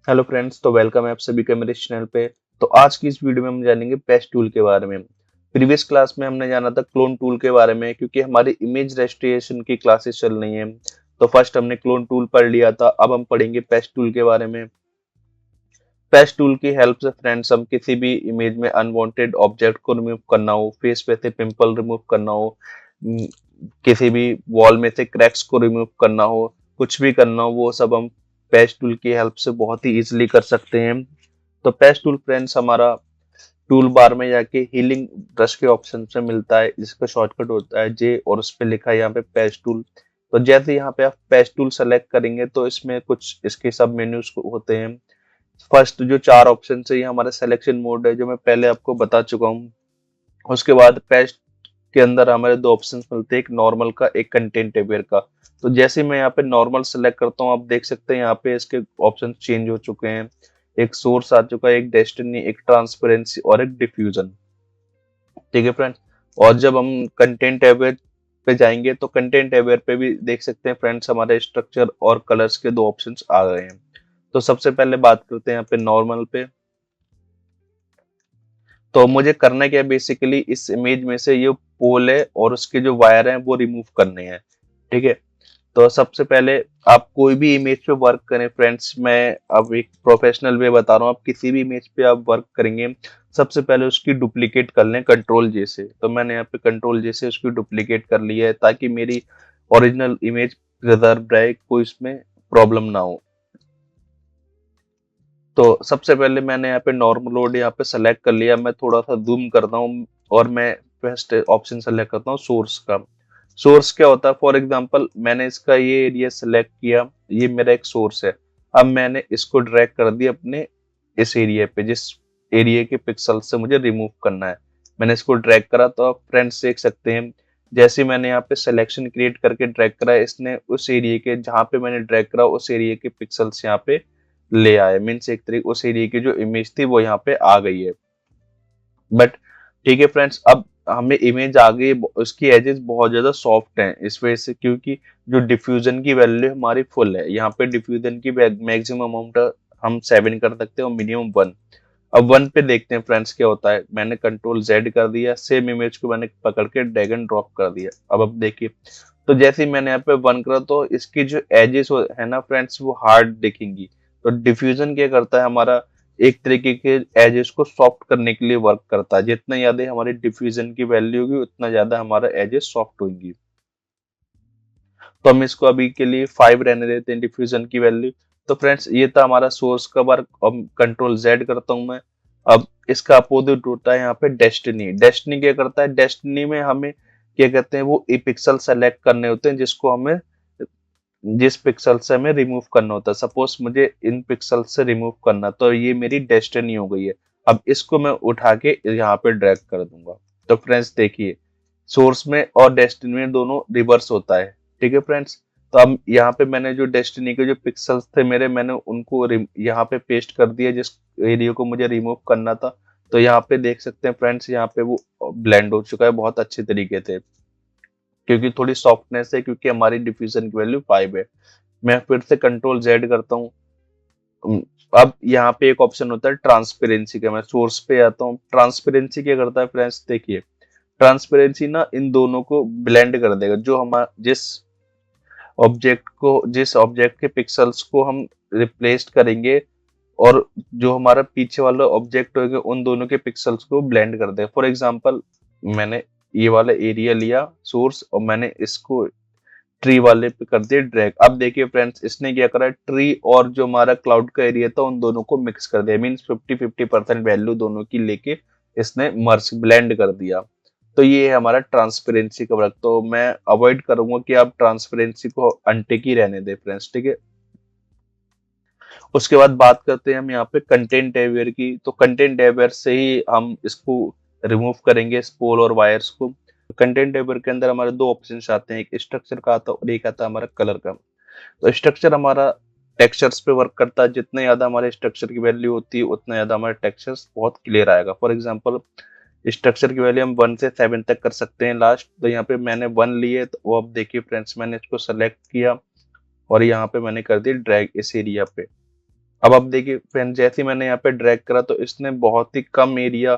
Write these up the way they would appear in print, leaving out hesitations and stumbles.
Hello friends, तो welcome है आप सभी का मेरे चैनल पे। तो आज की इस वीडियो में हम जानेंगे पेस्ट टूल के बारे में। प्रीवियस क्लास में हमने जाना था क्लोन टूल के बारे में, क्योंकि हमारी इमेज रेस्टोरेशन की क्लासेस चल रही हैं। तो फर्स्ट हमने क्लोन टूल पढ़ लिया था, अब हम पढ़ेंगे पेस्ट टूल के बारे में। पेस्ट टूल की हेल्प से फ्रेंड्स हम किसी भी इमेज में अनवांटेड ऑब्जेक्ट को रिमूव करना हो, फेस पे से पिंपल रिमूव करना हो, न- किसी भी वॉल में से क्रैक्स को रिमूव करना हो, कुछ भी करना हो, वो सब हम पेस्ट टूल की हेल्प से बहुत ही इजीली कर सकते हैं। तो पेस्ट टूल फ्रेंड्स हमारा टूल बार में जाके हीलिंग ब्रश के ऑप्शन से मिलता है, जिसका शॉर्टकट होता है जे, और उस पे लिखा है यहाँ पे पेस्ट टूल। तो जैसे यहाँ पे आप पेस्ट टूल सेलेक्ट करेंगे तो इसमें कुछ इसके सब मेन्यूज होते हैं। फर्स्ट जो चार ऑप्शन है ये हमारा सिलेक्शन मोड है, जो मैं पहले आपको बता चुका हूँ। उसके बाद पेस्ट के अंदर हमारे दो ऑप्शन मिलते हैं, एक नॉर्मल का, एक कंटेंट अवेयर का। तो जैसे मैं यहाँ पे नॉर्मल सेलेक्ट करता हूँ, आप देख सकते हैं यहाँ पे इसके ऑप्शन चेंज हो चुके हैं। एक सोर्स आ चुका है, एक डेस्टिनी, एक ट्रांसपेरेंसी और एक डिफ्यूजन। ठीक है फ्रेंड्स। और जब हम कंटेंट अवेयर पे जाएंगे तो कंटेंट अवेयर पे भी देख सकते हैं फ्रेंड्स, हमारे स्ट्रक्चर और कलर्स के दो ऑप्शंस आ गए हैं। तो सबसे पहले बात करते हैं यहाँ पे नॉर्मल पे। तो मुझे करना क्या है, बेसिकली इस इमेज में से ये पोल है और उसके जो वायर हैं वो रिमूव करने हैं। ठीक है। तो सबसे पहले आप कोई भी इमेज पे वर्क करें फ्रेंड्स, मैं अब एक प्रोफेशनल वे बता रहा हूँ, आप किसी भी इमेज पे आप वर्क करेंगे, सबसे पहले उसकी डुप्लीकेट कर लें कंट्रोल जे से। तो मैंने यहाँ पे कंट्रोल जे से उसकी डुप्लीकेट कर लिया है, ताकि मेरी ओरिजिनल इमेज प्रिजर्व रहे, कोई इसमें प्रॉब्लम ना हो। तो सबसे पहले मैंने यहाँ पे नॉर्मल लोड यहाँ पे सेलेक्ट कर लिया, मैं थोड़ा सा जूम करता हूँ और मैं फर्स्ट ऑप्शन सेलेक्ट करता हूँ सोर्स का। सोर्स क्या होता है, फॉर एग्जांपल मैंने इसका ये एरिया सेलेक्ट किया, ये मेरा एक सोर्स है। अब मैंने इसको ड्रैग कर दिया अपने इस एरिया पे, जिस एरिया के पिक्सल से मुझे रिमूव करना है। मैंने इसको ड्रैग करा, तो आप फ्रेंड्स देख सकते हैं, जैसे मैंने यहाँ पे सिलेक्शन क्रिएट करके ड्रैग करा, इसने उस एरिया के जहाँ पे मैंने ड्रैग करा उस एरिया के पिक्सल्स यहाँ पे ले आए। मीन्स एक तरीके उस एरिया की जो इमेज थी वो यहाँ पे आ गई है। बट ठीक है फ्रेंड्स, अब हमें इमेज आ गई, उसकी एजेस बहुत ज्यादा सॉफ्ट हैं इस वजह से, क्योंकि जो डिफ्यूजन की वैल्यू हमारी फुल है, यहाँ पे डिफ्यूजन की मैक्सिमम अमाउंट हम 7 कर सकते हैं और मिनिमम 1। अब 1 पे देखते हैं फ्रेंड्स क्या होता है। मैंने कंट्रोल जेड कर दिया, सेम इमेज को मैंने पकड़ के ड्रैग एंड ड्रॉप कर दिया। अब देखिए, तो जैसे ही मैंने यहाँ पे 1 करा तो इसकी जो एजेस है ना फ्रेंड्स, वो हार्ड दिखेंगी। तो डिफ्यूजन क्या करता है, हमारा एक तरीके के एजेस को सॉफ्ट करने के लिए वर्क करता है। जितना ज्यादा हमारी डिफ्यूजन की वैल्यू होगी, उतना ज्यादा हमारा एजेस सॉफ्ट होंगी। तो हम इसको अभी के लिए 5 रहने देते हैं डिफ्यूजन की वैल्यू। तो फ्रेंड्स ये था हमारा सोर्स का वर्क। अब कंट्रोल जेड करता हूं मैं। अब इसका अपोजिट होता है यहाँ पे डेस्टिनी। डेस्टिनी क्या करता है, डेस्टिनी में हमें क्या कहते हैं, वो पिक्सल सेलेक्ट करने होते हैं, जिसको हमें जिस पिक्सल से हमें रिमूव करना होता है। सपोज मुझे इन पिक्सल से रिमूव करना, तो ये मेरी डेस्टिनी हो गई है। अब इसको मैं उठा के यहाँ पे ड्रैग कर दूंगा। तो फ्रेंड्स देखिए, सोर्स में और डेस्टिनी में दोनों रिवर्स होता है। ठीक है फ्रेंड्स। तो अब यहाँ पे मैंने जो डेस्टिनी के जो पिक्सल्स थे मेरे, मैंने उनको यहाँ पे पेस्ट कर दिया, जिस एरिया को मुझे रिमूव करना था। तो यहाँ पे देख सकते हैं फ्रेंड्स, यहाँ पे वो ब्लेंड हो चुका है बहुत अच्छे तरीके से, क्योंकि थोड़ी सॉफ्टनेस है, क्योंकि हमारी डिफ्यूजन की वैल्यू 5 है। मैं फिर से कंट्रोल जेड करता हूँ। अम, अब यहाँ पे एक ऑप्शन होता है ट्रांसपेरेंसी का, मैं सोर्स पे आता हूँ। ट्रांसपेरेंसी क्या करता है फ्रेंड्स, देखिए, ट्रांसपेरेंसी ना इन दोनों को ब्लेंड कर देगा। जो हम जिस ऑब्जेक्ट के पिक्सल्स को हम रिप्लेस करेंगे, और जो हमारा पीछे वाला ऑब्जेक्ट होगा, उन दोनों के पिक्सल्स को ब्लेंड कर देगा। फॉर एग्जांपल मैंने ये वाला एरिया लिया सोर्स, और मैंने इसको ट्री वाले पे कर दिया ड्रैग। अब देखिए फ्रेंड्स, इसने क्या करा, ट्री और जो हमारा क्लाउड का एरिया था उन दोनों को मिक्स कर दिया। मीन्स 50-50% वैल्यू दोनों की लेके इसने मर्ज ब्लेंड कर दिया। तो ये है हमारा ट्रांसपेरेंसी का वर्क। तो मैं अवॉइड करूंगा कि आप ट्रांसपेरेंसी को अनटिक ही रहने दें फ्रेंड्स। ठीक है। उसके बाद बात करते हैं हम यहाँ पे कंटेंट अवेयर की। तो कंटेंट अवेयर से ही हम इसको रिमूव करेंगे, स्पोल और वायर्स को। कंटेंट अवेयर के अंदर हमारे दो ऑप्शन आते हैं, एक स्ट्रक्चर का आता है और एक आता है हमारा कलर का। तो स्ट्रक्चर हमारा टेक्सचर्स पे वर्क करता है। जितने ज्यादा हमारे स्ट्रक्चर की वैल्यू होती है, उतना ज्यादा हमारे टेक्सचर्स बहुत क्लियर आएगा। फॉर एग्जांपल स्ट्रक्चर की वैल्यू हम 1 से 7 तक कर सकते हैं लास्ट। तो यहाँ पे मैंने 1 लिए, तो वो अब देखिए फ्रेंड्स, मैंने इसको सेलेक्ट किया और यहाँ पे मैंने कर दी ड्रैग इस एरिया पे। अब आप देखिए फ्रेंड, जैसे ही मैंने यहाँ पे ड्रैग करा तो इसने बहुत ही कम एरिया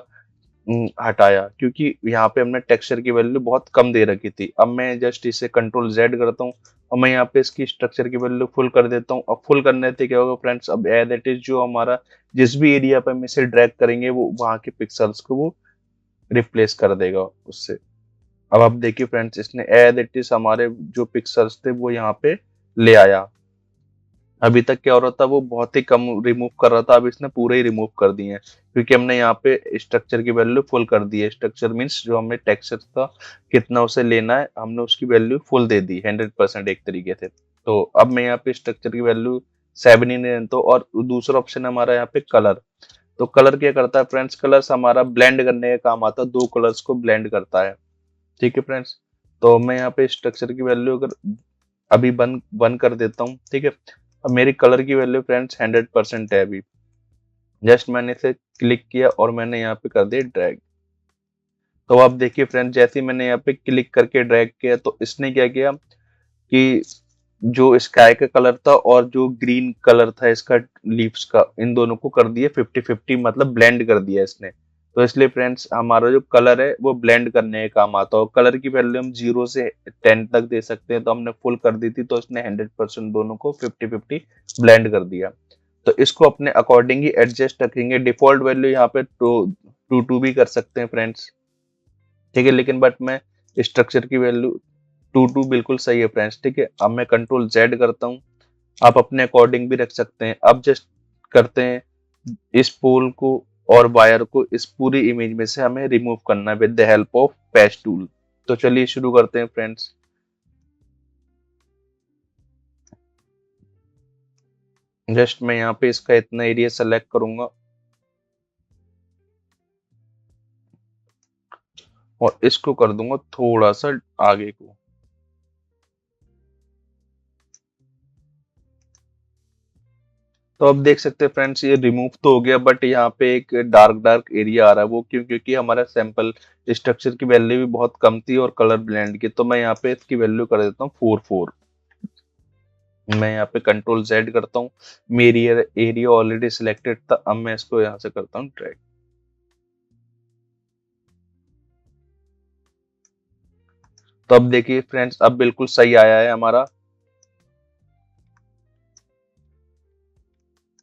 हटाया, क्योंकि यहाँ पे हमने टेक्सचर की वैल्यू बहुत कम दे रखी थी। अब मैं जस्ट इसे कंट्रोल जेड करता हूँ और मैं यहाँ पे इसकी स्ट्रक्चर की वैल्यू फुल कर देता हूँ। अब फुल करने से क्या होगा फ्रेंड्स, अब एज इट इज जो हमारा जिस भी एरिया पे हम इसे ड्रैग करेंगे वो वहाँ के पिक्सल्स को वो रिप्लेस कर देगा उससे। अब आप देखिए फ्रेंड्स, इसने एज इट इज हमारे जो पिक्सल्स थे वो यहाँ पे ले आया। अभी तक क्या हो रहा था, वो बहुत ही कम रिमूव कर रहा था, अब इसने पूरे ही रिमूव कर दिए हैं, क्योंकि हमने यहाँ पे स्ट्रक्चर की वैल्यू फुल कर दी है। स्ट्रक्चर मीन्स जो हमें टेक्सचर का कितना उसे लेना है, हमने उसकी वैल्यू फुल दे दी 100% एक तरीके से। तो अब मैं यहाँ पे स्ट्रक्चर की वैल्यू 7 ही नहीं तो, और दूसरा ऑप्शन है हमारा यहाँ पे कलर। तो कलर क्या करता है फ्रेंड्स, कलर्स हमारा ब्लेंड करने का काम आता है, दो कलर्स को ब्लेंड करता है। ठीक है फ्रेंड्स, तो मैं यहाँ पे स्ट्रक्चर की वैल्यू अगर अभी बंद बंद कर देता हूँ, ठीक है। अब मेरी कलर की वैल्यू फ्रेंड्स 100% है अभी। जस्ट मैंने इसे क्लिक किया और मैंने यहाँ पे कर दिया ड्रैग। तो आप देखिए फ्रेंड्स, जैसे ही मैंने यहाँ पे क्लिक करके ड्रैग किया तो इसने क्या किया कि जो स्काई का कलर था और जो ग्रीन कलर था इसका लीव्स का, इन दोनों को कर दिया 50-50, मतलब ब्लेंड कर दिया इसने। तो इसलिए फ्रेंड्स हमारा जो कलर है वो ब्लेंड करने का काम आता है, और कलर की वैल्यू हम 0 से 10 तक दे सकते हैं। तो हमने फुल कर दी थी तो इसने 100% दोनों को 50-50 ब्लेंड कर दिया। तो इसको अपने अकॉर्डिंग ही एडजस्ट रखेंगे। डिफॉल्ट वैल्यू यहाँ पे टू टू भी कर सकते हैं फ्रेंड्स, ठीक है, लेकिन बट मैं स्ट्रक्चर की वैल्यू टू टू बिल्कुल सही है फ्रेंड्स। ठीक है, अब मैं कंट्रोल जेड करता हूँ, आप अपने अकॉर्डिंग भी रख सकते हैं। अब जस्ट करते हैं इस पोल को और वायर को इस पूरी इमेज में से हमें रिमूव करना है with the help of patch tool. तो चलिए शुरू करते हैं फ्रेंड्स। जस्ट मैं यहाँ पे इसका इतना एरिया सेलेक्ट करूंगा और इसको कर दूंगा थोड़ा सा आगे को। तो अब देख सकते हैं फ्रेंड्स, ये रिमूव तो हो गया, बट यहाँ पे एक डार्क डार्क एरिया आ रहा है। वो क्यों? क्योंकि हमारा सैंपल स्ट्रक्चर की वैल्यू भी बहुत कम थी और कलर ब्लेंड की। तो मैं यहाँ पे इसकी वैल्यू कर देता हूँ 4:4। मैं यहाँ पे कंट्रोल जेड करता हूँ, मेरी एरिया ऑलरेडी सिलेक्टेड था। अब मैं इसको यहाँ से करता हूँ ड्रैग। तो अब देखिए फ्रेंड्स, अब बिल्कुल सही आया है हमारा।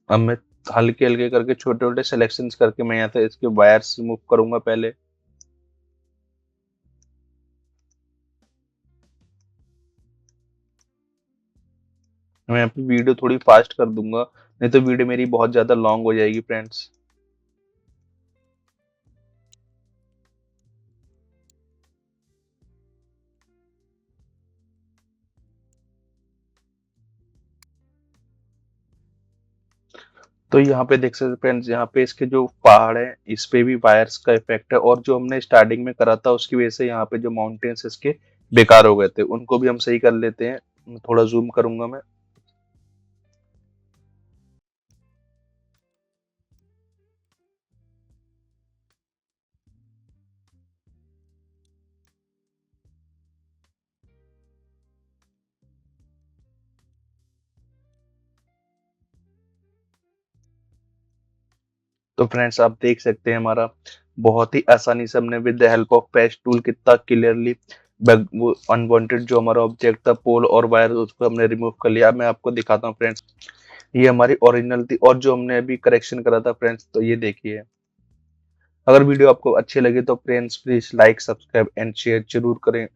अब मैं हल्के हल्के करके छोटे छोटे सिलेक्शंस करके मैं यहाँ से इसके वायर्स रिमूव करूंगा पहले। मैं यहाँ पे वीडियो थोड़ी फास्ट कर दूंगा, नहीं तो वीडियो मेरी बहुत ज्यादा लॉन्ग हो जाएगी फ्रेंड्स। तो यहाँ पे देख सकते फ्रेंड्स, यहाँ पे इसके जो पहाड़ है इस पे भी वायर्स का इफेक्ट है, और जो हमने स्टार्टिंग में करा था उसकी वजह से यहाँ पे जो माउंटेन्स इसके बेकार हो गए थे, उनको भी हम सही कर लेते हैं। थोड़ा जूम करूंगा मैं। तो फ्रेंड्स आप देख सकते हैं हमारा बहुत ही आसानी से हमने with the help of patch tool कितना क्लियरली वो अनवांटेड जो हमारा ऑब्जेक्ट था पोल और वायर, उसको हमने रिमूव कर लिया। अब मैं आपको दिखाता हूँ फ्रेंड्स, ये हमारी ओरिजिनल थी और जो हमने अभी करेक्शन करा था फ्रेंड्स, तो ये देखिए। अगर वीडियो आपको अच्छी लगी तो friends please like subscribe and share जरूर करें।